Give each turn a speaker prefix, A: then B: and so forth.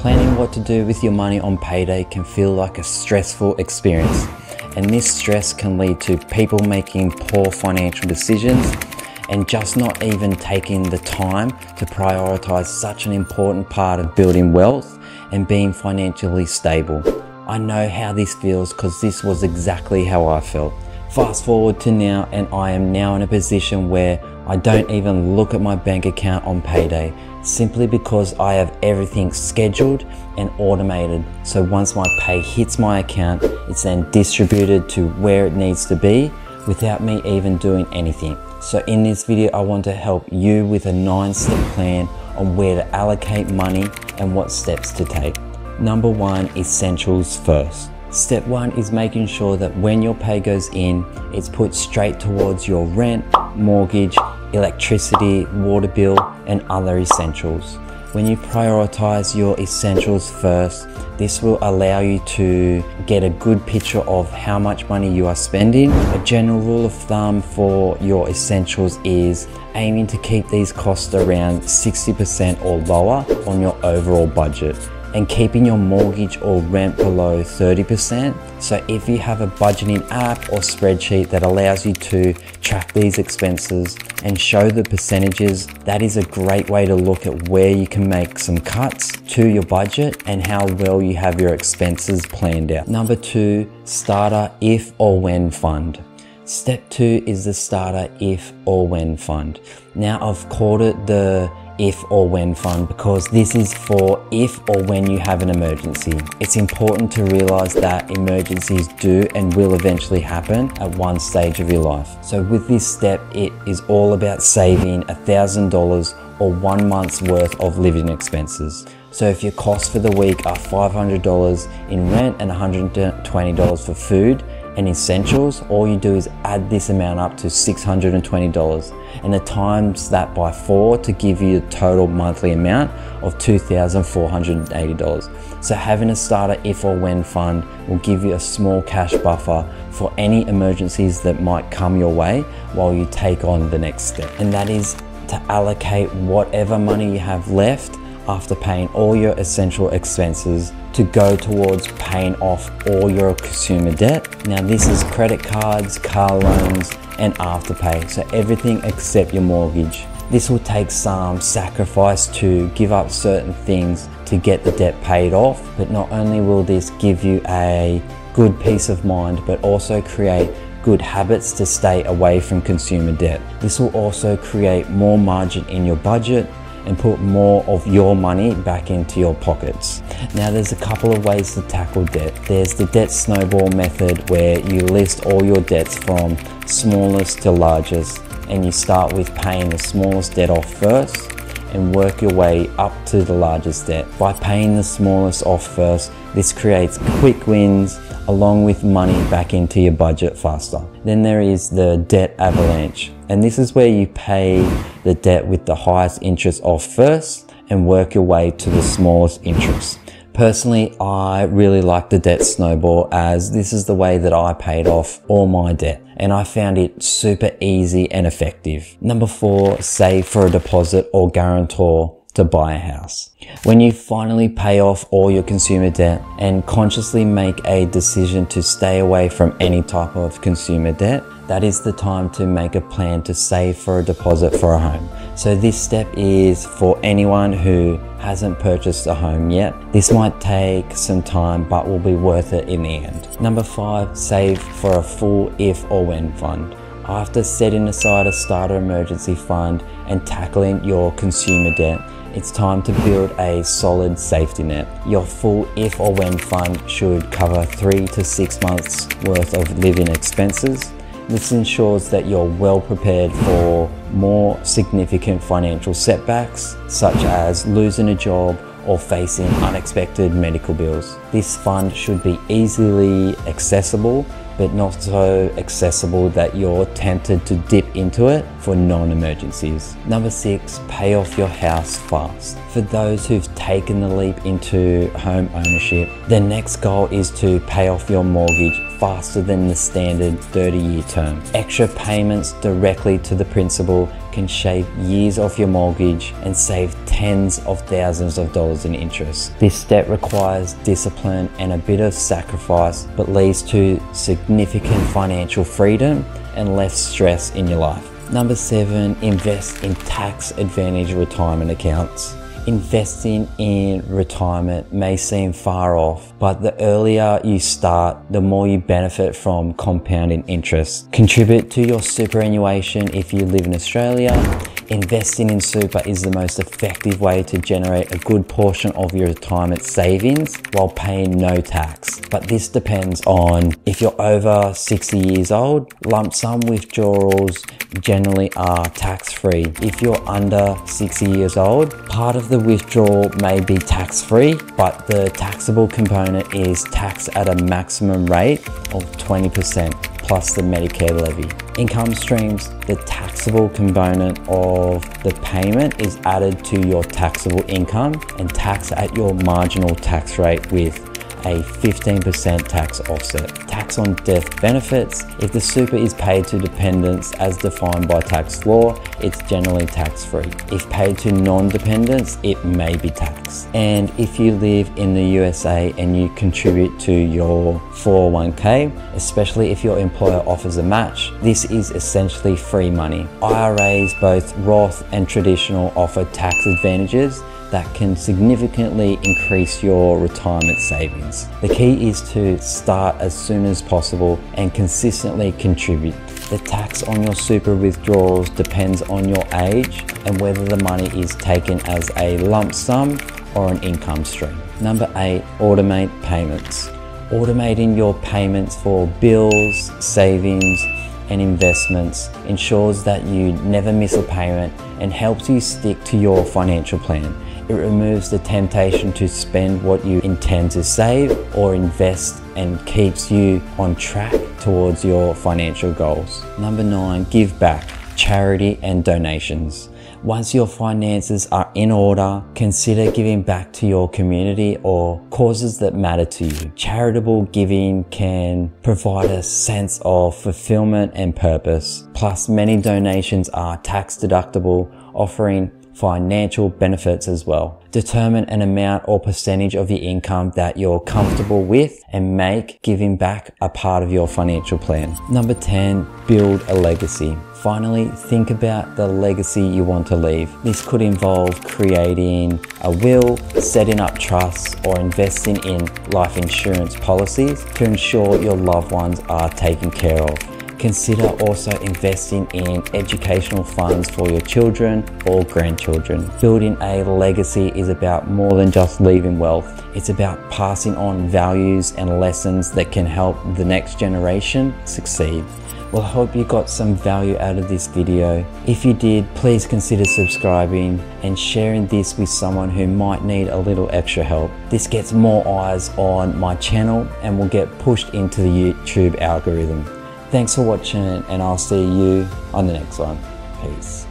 A: Planning what to do with your money on payday can feel like a stressful experience, and this stress can lead to people making poor financial decisions and just not even taking the time to prioritize such an important part of building wealth and being financially stable. I know how this feels because this was exactly how I felt. Fast forward to now, and I am now in a position where I don't even look at my bank account on payday, simply because I have everything scheduled and automated. So once my pay hits my account, it's then distributed to where it needs to be without me even doing anything. So in this video, I want to help you with a 9-step plan on where to allocate money and what steps to take. Number 1, essentials first. Step 1 is making sure that when your pay goes in, it's put straight towards your rent, mortgage, electricity, water bill, and other essentials. When you prioritize your essentials first, this will allow you to get a good picture of how much money you are spending. A general rule of thumb for your essentials is aiming to keep these costs around 60% or lower on your overall budget, and keeping your mortgage or rent below 30%. So if you have a budgeting app or spreadsheet that allows you to track these expenses and show the percentages, that is a great way to look at where you can make some cuts to your budget and how well you have your expenses planned out. Number 2, starter if or when fund. Step 2 is the starter if or when fund. Now I've called it the if or when fund because this is for if or when you have an emergency. It's important to realize that emergencies do and will eventually happen at one stage of your life. So with this step, it is all about saving $1,000 or 1 month's worth of living expenses. So if your costs for the week are $500 in rent and $120 for food and essentials, all you do is add this amount up to $620 and then times that by 4 to give you the total monthly amount of $2,480. So having a starter if or when fund will give you a small cash buffer for any emergencies that might come your way while you take on the next step. And that is to allocate whatever money you have left after paying all your essential expenses to go towards paying off all your consumer debt. Now this is credit cards, car loans, and afterpay, so everything except your mortgage. This will take some sacrifice to give up certain things to get the debt paid off, but not only will this give you a good peace of mind, but also create good habits to stay away from consumer debt. This will also create more margin in your budget and put more of your money back into your pockets. Now there's a couple of ways to tackle debt. There's the debt snowball method where you list all your debts from smallest to largest, and you start with paying the smallest debt off first and work your way up to the largest debt. By paying the smallest off first, this creates quick wins along with money back into your budget faster. Then there is the debt avalanche, and this is where you pay the debt with the highest interest off first and work your way to the smallest interest. Personally, I really like the debt snowball as this is the way that I paid off all my debt, and I found it super easy and effective. Number 4, save for a deposit or guarantor to buy a house. When you finally pay off all your consumer debt and consciously make a decision to stay away from any type of consumer debt, that is the time to make a plan to save for a deposit for a home. So this step is for anyone who hasn't purchased a home yet. This might take some time, but will be worth it in the end. Number 5, save for a full if or when fund. After setting aside a starter emergency fund and tackling your consumer debt, it's time to build a solid safety net. Your full if or when fund should cover 3 to 6 months worth of living expenses. This ensures that you're well prepared for more significant financial setbacks, such as losing a job or facing unexpected medical bills. This fund should be easily accessible, but not so accessible that you're tempted to dip into it for non-emergencies. Number 6, pay off your house fast. For those who've taken the leap into home ownership, the next goal is to pay off your mortgage faster than the standard 30-year term. Extra payments directly to the principal can can shave years off your mortgage and save tens of thousands of dollars in interest. This step requires discipline and a bit of sacrifice, but leads to significant financial freedom and less stress in your life. Number 7, invest in tax advantage retirement accounts. Investing in retirement may seem far off, but the earlier you start, the more you benefit from compounding interest. Contribute to your superannuation if you live in Australia. Investing in super is the most effective way to generate a good portion of your retirement savings while paying no tax. But this depends on if you're over 60 years old. Lump sum withdrawals generally are tax-free. If you're under 60 years old, part of the withdrawal may be tax-free, but the taxable component is taxed at a maximum rate of 20% plus the Medicare levy. Income streams, the taxable component of the payment is added to your taxable income and taxed at your marginal tax rate with a 15% tax offset. Tax on death benefits. If the super is paid to dependents as defined by tax law, it's generally tax-free. If paid to non-dependents, it may be taxed. And if you live in the USA and you contribute to your 401k, especially if your employer offers a match, this is essentially free money. IRAs, both Roth and traditional, offer tax advantages that can significantly increase your retirement savings. The key is to start as soon as possible and consistently contribute. The tax on your super withdrawals depends on your age and whether the money is taken as a lump sum or an income stream. Number 8, automate payments. Automating your payments for bills, savings, and investments ensures that you never miss a payment and helps you stick to your financial plan. It removes the temptation to spend what you intend to save or invest and keeps you on track towards your financial goals. Number 9, give back, charity and donations. Once your finances are in order, consider giving back to your community or causes that matter to you. Charitable giving can provide a sense of fulfillment and purpose. Plus, many donations are tax deductible, offering financial benefits as well. Determine an amount or percentage of your income that you're comfortable with and make giving back a part of your financial plan. Number 10, build a legacy. Finally, think about the legacy you want to leave. This could involve creating a will, setting up trusts, or investing in life insurance policies to ensure your loved ones are taken care of. Consider also investing in educational funds for your children or grandchildren. Building a legacy is about more than just leaving wealth. It's about passing on values and lessons that can help the next generation succeed. Well, I hope you got some value out of this video. If you did, please consider subscribing and sharing this with someone who might need a little extra help. This gets more eyes on my channel and will get pushed into the YouTube algorithm. Thanks for watching, and I'll see you on the next one. Peace.